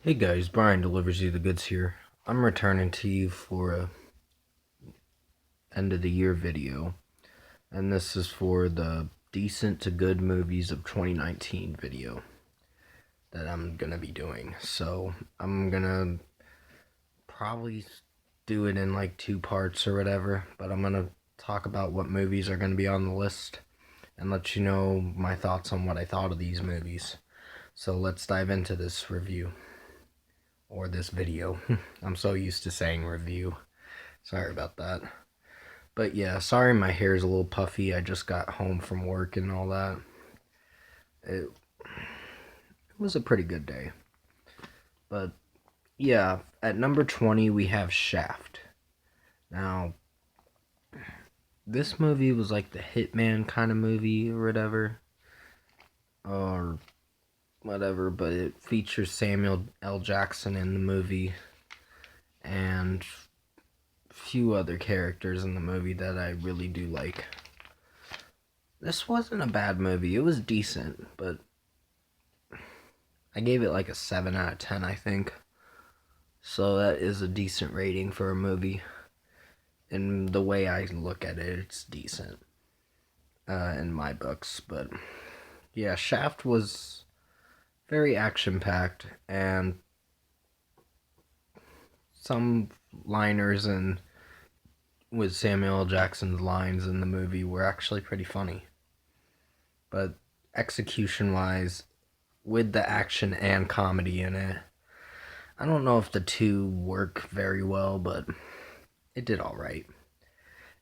Hey guys, Brian delivers you the goods here. I'm returning to you for a end of the year video, and this is for the decent to good movies of 2019 video that I'm gonna be doing. So I'm gonna probably do it in like two parts or whatever, but I'm gonna talk about what movies are gonna be on the list and let you know my thoughts on what I thought of these movies. So let's dive into this review. Or this video. I'm so used to saying review. Sorry about that. But yeah, sorry my hair's a little puffy. I just got home from work and all that. It was a pretty good day. But yeah, at number 20 we have Shaft. Now, this movie was like the Hitman kind of movie or whatever. Or whatever, but it features Samuel L. Jackson in the movie and few other characters in the movie that I really do like. This wasn't a bad movie. It was decent, but I gave it like a 7 out of 10, I think. So that is a decent rating for a movie. In the way I look at it, it's decent in my books. But yeah, Shaft was very action packed, and some liners and with Samuel L. Jackson's lines in the movie were actually pretty funny. But execution wise, with the action and comedy in it, I don't know if the two work very well, but it did alright.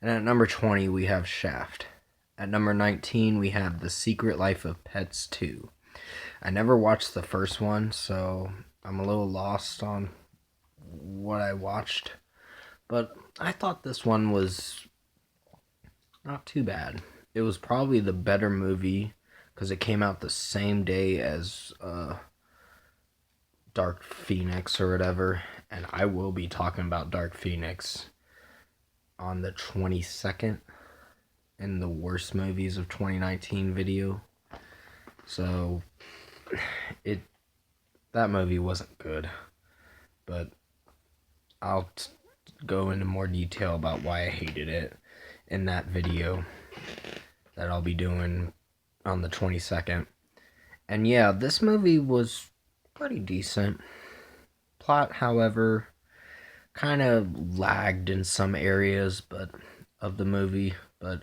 And at number 20, we have Shaft. At number 19, we have The Secret Life of Pets 2. I never watched the first one, so I'm a little lost on what I watched. But I thought this one was not too bad. It was probably the better movie because it came out the same day as Dark Phoenix or whatever. And I will be talking about Dark Phoenix on the 22nd in the worst movies of 2019 video. So that movie wasn't good, but I'll go into more detail about why I hated it in that video that I'll be doing on the 22nd. And yeah, this movie was pretty decent. Plot, however, kind of lagged in some areas but of the movie, but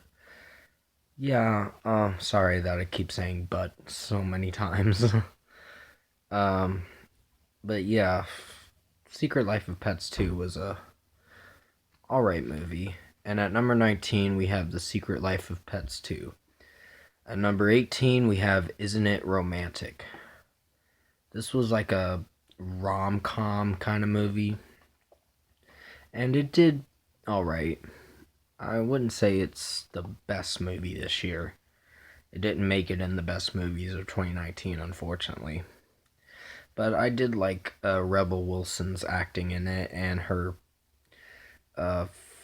yeah, sorry that I keep saying but so many times. um, but yeah, Secret Life of Pets 2 was a alright movie. And at number 19, we have The Secret Life of Pets 2. At number 18, we have Isn't It Romantic? This was like a rom-com kind of movie. And it did alright. I wouldn't say it's the best movie this year. It didn't make it in the best movies of 2019, unfortunately. But I did like Rebel Wilson's acting in it and her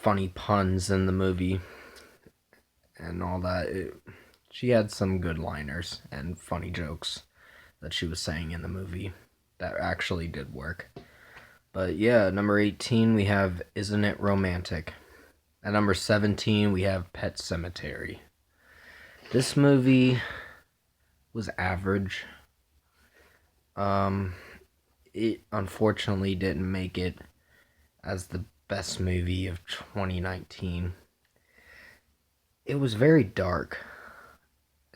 funny puns in the movie and all that. She had some good liners and funny jokes that she was saying in the movie that actually did work. But yeah, number 18, we have Isn't It Romantic? At number 17, we have Pet Sematary. This movie was average. It unfortunately didn't make it as the best movie of 2019. It was very dark.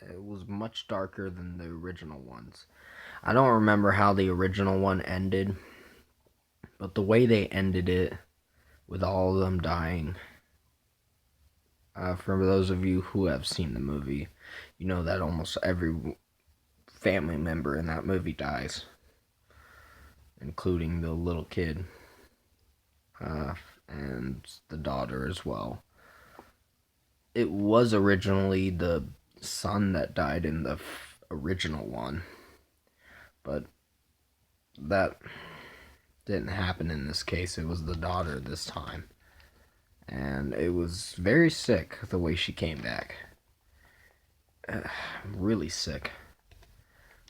It was much darker than the original ones. I don't remember how the original one ended, but the way they ended it, with all of them dying, for those of you who have seen the movie, you know that almost every family member in that movie dies, including the little kid and the daughter as well. It was originally the son that died in the original one, but that didn't happen in this case. It was the daughter this time, and it was very sick the way she came back. Really sick.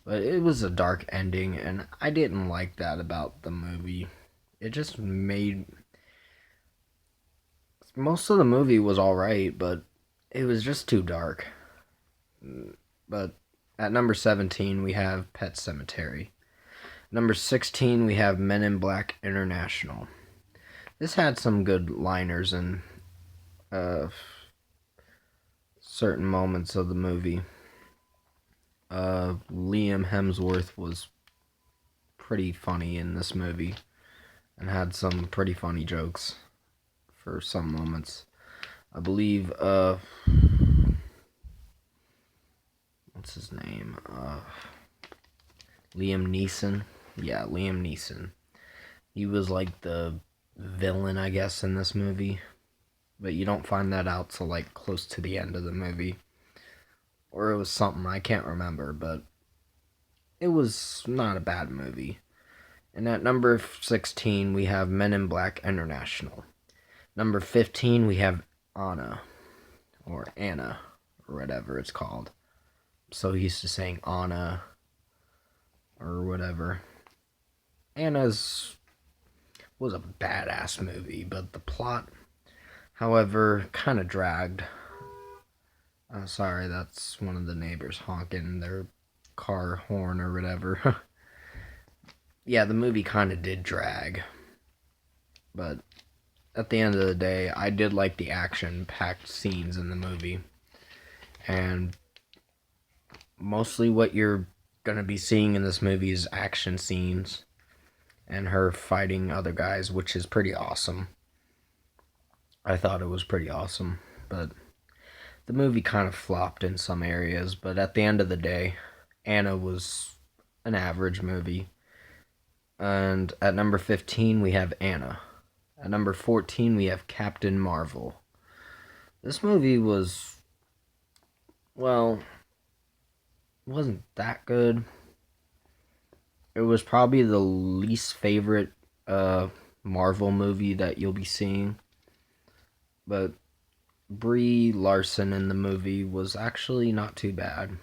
But it was a dark ending, and I didn't like that about the movie. It just made. Most of the movie was alright, but it was just too dark. But at number 17, we have Pet Sematary. Number 16, we have Men in Black International. This had some good liners in certain moments of the movie. Liam Hemsworth was pretty funny in this movie and had some pretty funny jokes for some moments. I believe, what's his name? Liam Neeson. Yeah, Liam Neeson. He was like the villain, I guess, in this movie. But you don't find that out till like close to the end of the movie. Or it was something, I can't remember, but it was not a bad movie. And at number 16, we have Men in Black International. Number 15, we have Anna, or Anna, or whatever it's called. I'm so used to saying Anna, or whatever. Anna's was a badass movie, but the plot, however, kind of dragged. Sorry, that's one of the neighbors honking their car horn or whatever. Yeah, the movie kind of did drag. But at the end of the day, I did like the action-packed scenes in the movie. And mostly what you're going to be seeing in this movie is action scenes and her fighting other guys, which is pretty awesome. I thought it was pretty awesome, but the movie kind of flopped in some areas. But at the end of the day, Anna was an average movie. And at number 15, we have Anna. At number 14, we have Captain Marvel. This movie was, well, wasn't that good. It was probably the least favorite Marvel movie that you'll be seeing. But Brie Larson in the movie was actually not too bad.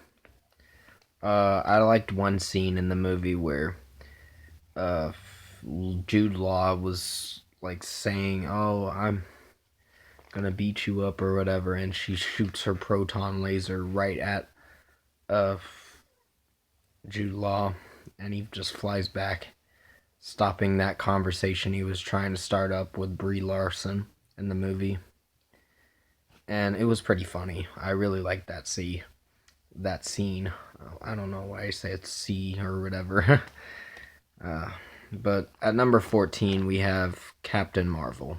I liked one scene in the movie where Jude Law was like saying, "Oh, I'm gonna beat you up" or whatever, and she shoots her proton laser right at Jude Law, and he just flies back, stopping that conversation he was trying to start up with Brie Larson in the movie. And it was pretty funny. I really liked that scene. I don't know why I say it's C or whatever. But at number 14, we have Captain Marvel.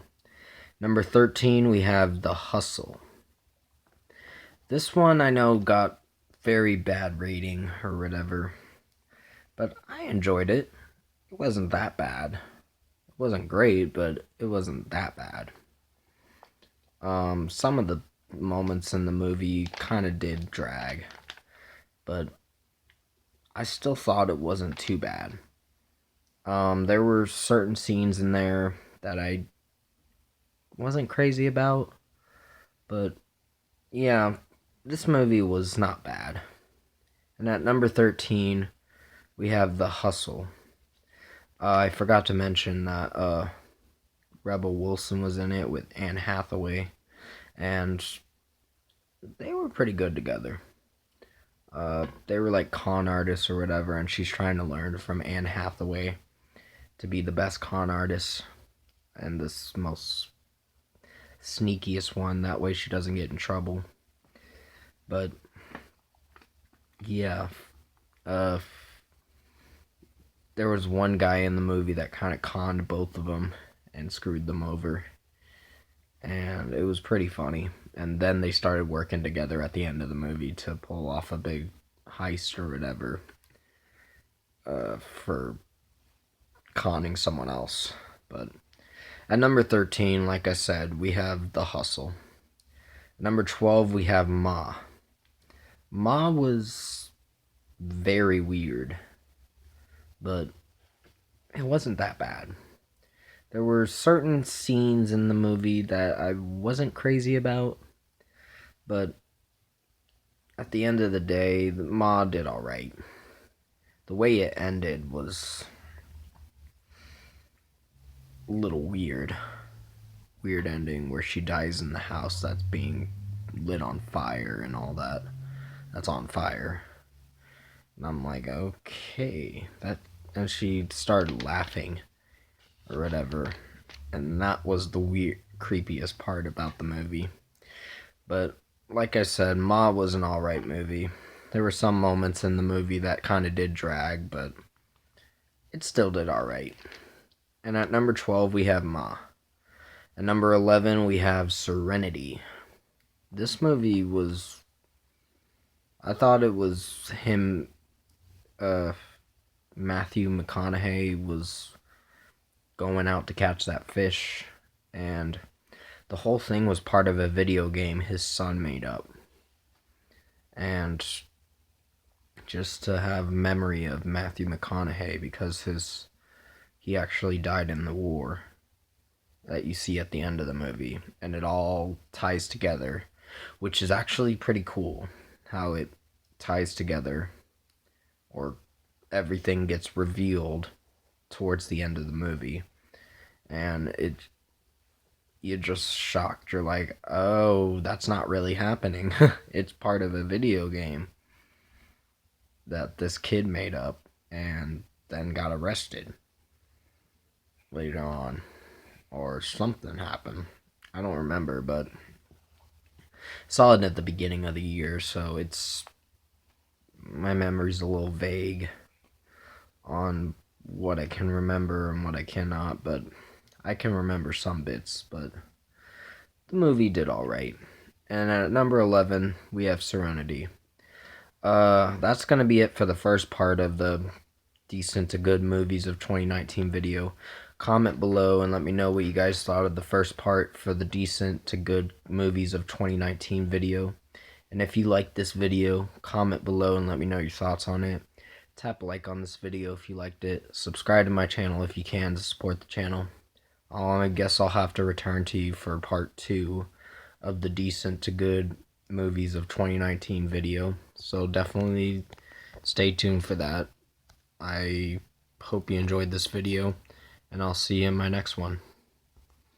Number 13, we have The Hustle. This one I know got very bad rating or whatever, but I enjoyed it. It wasn't that bad. It wasn't great, but it wasn't that bad. Some of the moments in the movie kind of did drag, but I still thought it wasn't too bad. There were certain scenes in there that I wasn't crazy about, but yeah, this movie was not bad. And at number 13, we have The Hustle. I forgot to mention that Rebel Wilson was in it with Anne Hathaway, and they were pretty good together. They were like con artists or whatever, and she's trying to learn from Anne Hathaway to be the best con artist and this most sneakiest one. That way she doesn't get in trouble. But yeah, there was one guy in the movie that kind of conned both of them and screwed them over, and it was pretty funny. And then they started working together at the end of the movie to pull off a big heist or whatever, for conning someone else. But at number 13, like I said, we have The Hustle. Number 12, we have Ma. Ma was very weird, but it wasn't that bad. There were certain scenes in the movie that I wasn't crazy about, but at the end of the day, Ma did alright. the way it ended was a little weird. Weird ending where she dies in the house that's being lit on fire and all that. That's on fire. And I'm like, okay. And she started laughing or whatever. And that was the weird, creepiest part about the movie. But like I said, Ma was an alright movie. There were some moments in the movie that kind of did drag, but it still did alright. And at number 12, we have Ma. At number 11, we have Serenity. This movie was... I thought it was him... Matthew McConaughey was going out to catch that fish, and the whole thing was part of a video game his son made up. And just to have memory of Matthew McConaughey, because he actually died in the war that you see at the end of the movie, and it all ties together, which is actually pretty cool how it ties together, or everything gets revealed towards the end of the movie, and you're just shocked. You're like, oh, that's not really happening. It's part of a video game that this kid made up and then got arrested later on, or something happened. I don't remember, but saw it at the beginning of the year, so my memory's a little vague on what I can remember and what I cannot, but I can remember some bits. But the movie did alright. And at number 11, we have Serenity. That's going to be it for the first part of the decent to good movies of 2019 video. Comment below and let me know what you guys thought of the first part for the decent to good movies of 2019 video. And if you liked this video, comment below and let me know your thoughts on it. Tap a like on this video if you liked it. Subscribe to my channel if you can to support the channel. I guess I'll have to return to you for part 2 of the decent to good movies of 2019 video. So definitely stay tuned for that. I hope you enjoyed this video, and I'll see you in my next one.